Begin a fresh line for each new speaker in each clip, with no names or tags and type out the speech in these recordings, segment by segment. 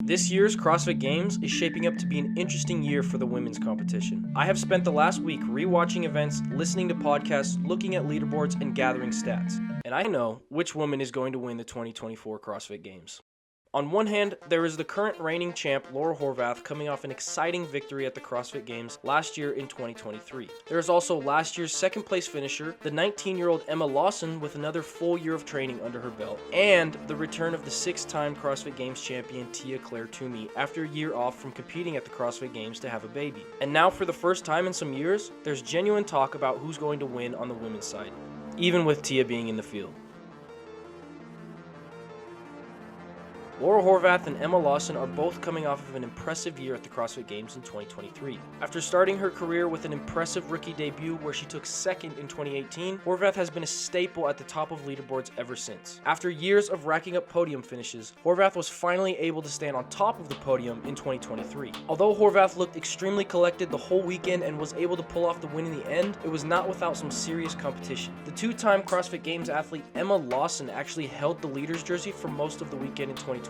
This year's CrossFit Games is shaping up to be an interesting year for the women's competition. I have spent the last week rewatching events, listening to podcasts, looking at leaderboards, and gathering stats. And I know which woman is going to win the 2024 CrossFit Games. On one hand, there is the current reigning champ Laura Horvath coming off an exciting victory at the CrossFit Games last year in 2023. There is also last year's second place finisher, the 19-year-old Emma Lawson with another full year of training under her belt, and the return of the 6-time CrossFit Games champion Tia Toomey after a year off from competing at the CrossFit Games to have a baby. And now for the first time in some years, there's genuine talk about who's going to win on the women's side, even with Tia being in the field. Laura Horvath and Emma Lawson are both coming off of an impressive year at the CrossFit Games in 2023. After starting her career with an impressive rookie debut where she took second in 2018, Horvath has been a staple at the top of leaderboards ever since. After years of racking up podium finishes, Horvath was finally able to stand on top of the podium in 2023. Although Horvath looked extremely collected the whole weekend and was able to pull off the win in the end, it was not without some serious competition. The two-time CrossFit Games athlete Emma Lawson actually held the leader's jersey for most of the weekend in 2023.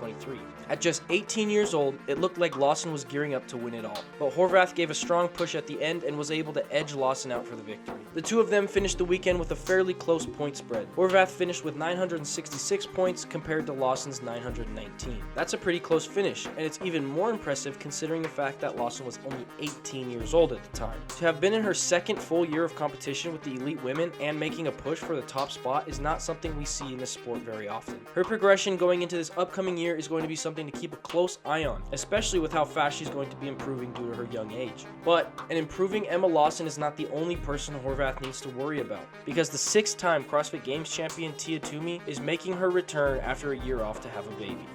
At just 18 years old, it looked like Lawson was gearing up to win it all. But Horvath gave a strong push at the end and was able to edge Lawson out for the victory. The two of them finished the weekend with a fairly close point spread. Horvath finished with 966 points compared to Lawson's 919. That's a pretty close finish, and it's even more impressive considering the fact that Lawson was only 18 years old at the time. To have been in her second full year of competition with the elite women and making a push for the top spot is not something we see in this sport very often. Her progression going into this upcoming year is going to be something to keep a close eye on, especially with how fast she's going to be improving due to her young age. But an improving Emma Lawson is not the only person Horvath needs to worry about, because the 6-time CrossFit Games champion Tia Toomey is making her return after a year off to have a baby.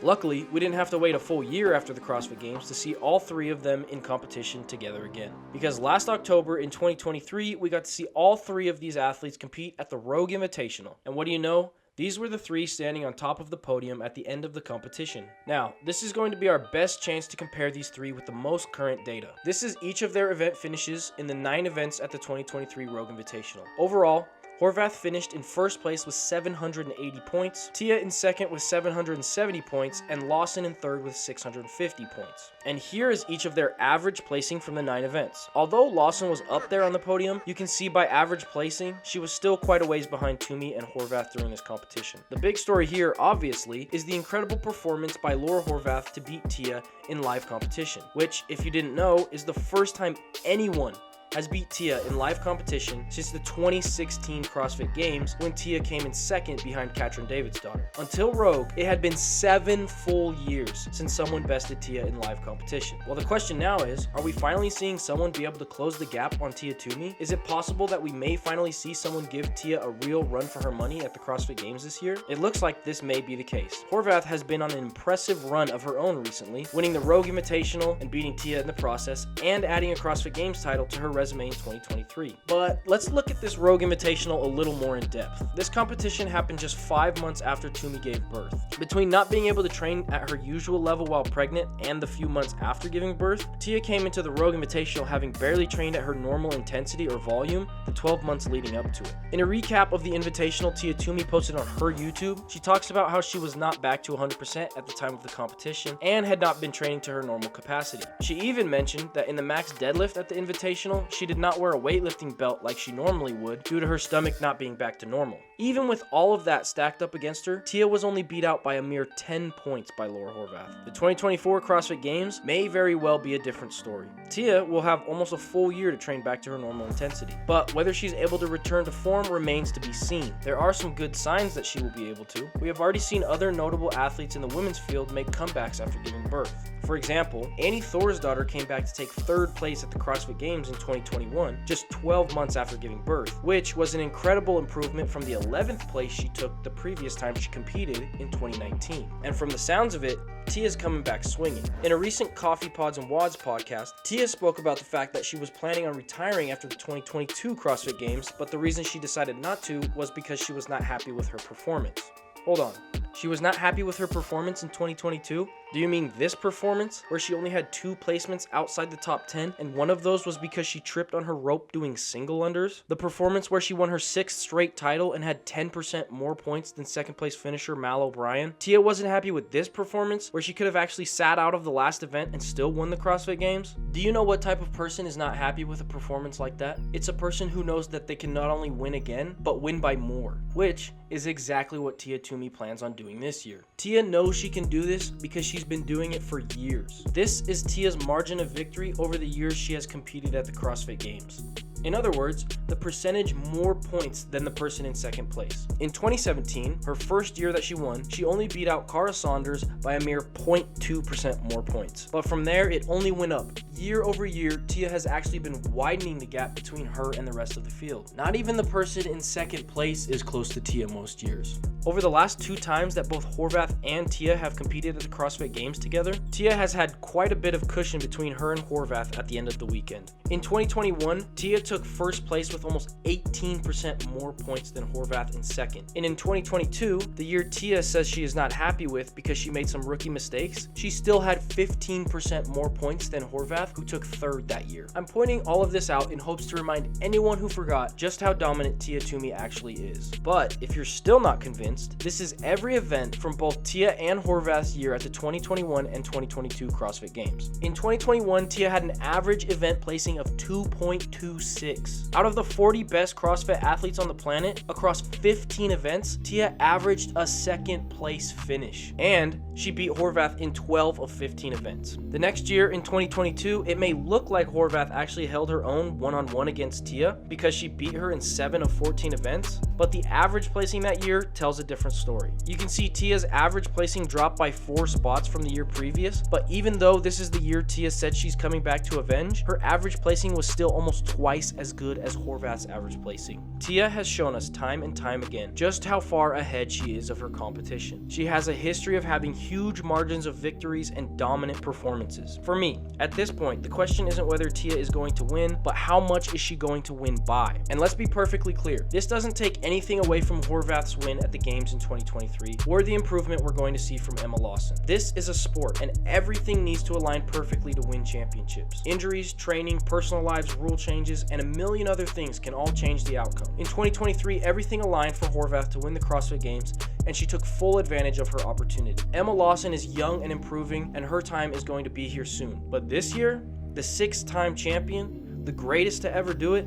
Luckily, we didn't have to wait a full year after the CrossFit Games to see all three of them in competition together again. Because last October in 2023, we got to see all three of these athletes compete at the Rogue Invitational. And what do you know? These were the three standing on top of the podium at the end of the competition. Now, this is going to be our best chance to compare these three with the most current data. This is each of their event finishes in the 9 events at the 2023 Rogue Invitational. Overall, Horvath finished in first place with 780 points, Tia in second with 770 points, and Lawson in third with 650 points. And here is each of their average placing from the 9 events. Although Lawson was up there on the podium, you can see by average placing, she was still quite a ways behind Toomey and Horvath during this competition. The big story here, obviously, is the incredible performance by Laura Horvath to beat Tia in live competition, which, if you didn't know, is the first time anyone has beat Tia in live competition since the 2016 CrossFit Games when Tia came in second behind Katrin Davidsdottir. Until Rogue, it had been 7 full years since someone bested Tia in live competition. Well, the question now is, are we finally seeing someone be able to close the gap on Tia Toomey? Is it possible that we may finally see someone give Tia a real run for her money at the CrossFit Games this year? It looks like this may be the case. Horvath has been on an impressive run of her own recently, winning the Rogue Invitational and beating Tia in the process, and adding a CrossFit Games title to her resume in 2023. But let's look at this Rogue Invitational a little more in depth. This competition happened just 5 months after Toomey gave birth. Between not being able to train at her usual level while pregnant and the few months after giving birth, Tia came into the Rogue Invitational having barely trained at her normal intensity or volume the 12 months leading up to it. In a recap of the Invitational Tia Toomey posted on her YouTube, she talks about how she was not back to 100% at the time of the competition and had not been training to her normal capacity. She even mentioned that in the max deadlift at the Invitational, she did not wear a weightlifting belt like she normally would due to her stomach not being back to normal. Even with all of that stacked up against her, Tia was only beat out by a mere 10 points by Laura Horvath. The 2024 CrossFit Games may very well be a different story. Tia will have almost a full year to train back to her normal intensity, but whether she's able to return to form remains to be seen. There are some good signs that she will be able to. We have already seen other notable athletes in the women's field make comebacks after giving birth. For example, Annie Thorisdottir came back to take 3rd place at the CrossFit Games in 2021, just 12 months after giving birth, which was an incredible improvement from the 11th place she took the previous time she competed in 2019. And from the sounds of it, Tia's coming back swinging. In a recent Coffee Pods and Wads podcast, Tia spoke about the fact that she was planning on retiring after the 2022 CrossFit Games, but the reason she decided not to was because she was not happy with her performance. Hold on. She was not happy with her performance in 2022? Do you mean this performance, where she only had 2 placements outside the top 10, and one of those was because she tripped on her rope doing single unders? The performance where she won her 6th straight title and had 10% more points than second place finisher Mal O'Brien? Tia wasn't happy with this performance, where she could have actually sat out of the last event and still won the CrossFit Games? Do you know what type of person is not happy with a performance like that? It's a person who knows that they can not only win again, but win by more, which is exactly what Tia Toomey plans on doing this year. Tia knows she can do this because she's been doing it for years. This is Tia's margin of victory over the years she has competed at the CrossFit Games. In other words, the percentage more points than the person in second place. In 2017, her first year that she won, she only beat out Cara Saunders by a mere 0.2% more points. But from there, it only went up. Year over year, Tia has actually been widening the gap between her and the rest of the field. Not even the person in second place is close to Tia most years. Over the last 2 times that both Horvath and Tia have competed at the CrossFit Games together, Tia has had quite a bit of cushion between her and Horvath at the end of the weekend. In 2021, Tia took first place with almost 18% more points than Horvath in second. And in 2022, the year Tia says she is not happy with because she made some rookie mistakes, she still had 15% more points than Horvath, who took third that year. I'm pointing all of this out in hopes to remind anyone who forgot just how dominant Tia Toomey actually is. But if you're still not convinced, this is every event from both Tia and Horvath's year at the 2021 and 2022 CrossFit Games. In 2021, Tia had an average event placing of 2.26. Out of the 40 best CrossFit athletes on the planet, across 15 events, Tia averaged a second place finish. And she beat Horvath in 12 of 15 events. The next year, in 2022, it may look like Horvath actually held her own one-on-one against Tia because she beat her in 7 of 14 events, but the average placing that year tells a different story. You can see Tia's average placing dropped by 4 spots from the year previous, but even though this is the year Tia said she's coming back to avenge, her average placing was still almost twice as good as Horvath's average placing. Tia has shown us time and time again just how far ahead she is of her competition. She has a history of having huge margins of victories and dominant performances. For me, at this point, the question isn't whether Tia is going to win, but how much is she going to win by? And let's be perfectly clear, this doesn't take anything away from Horvath's win at the Games in 2023 or the improvement we're going to see from Emma Lawson. This is a sport and everything needs to align perfectly to win championships. Injuries, training, personal lives, rule changes, and a million other things can all change the outcome. In 2023, everything aligned for Horvath to win the CrossFit Games, and she took full advantage of her opportunity. Emma Lawson is young and improving, and her time is going to be here soon. But this year, the 6-time champion, the greatest to ever do it,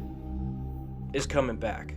is coming back.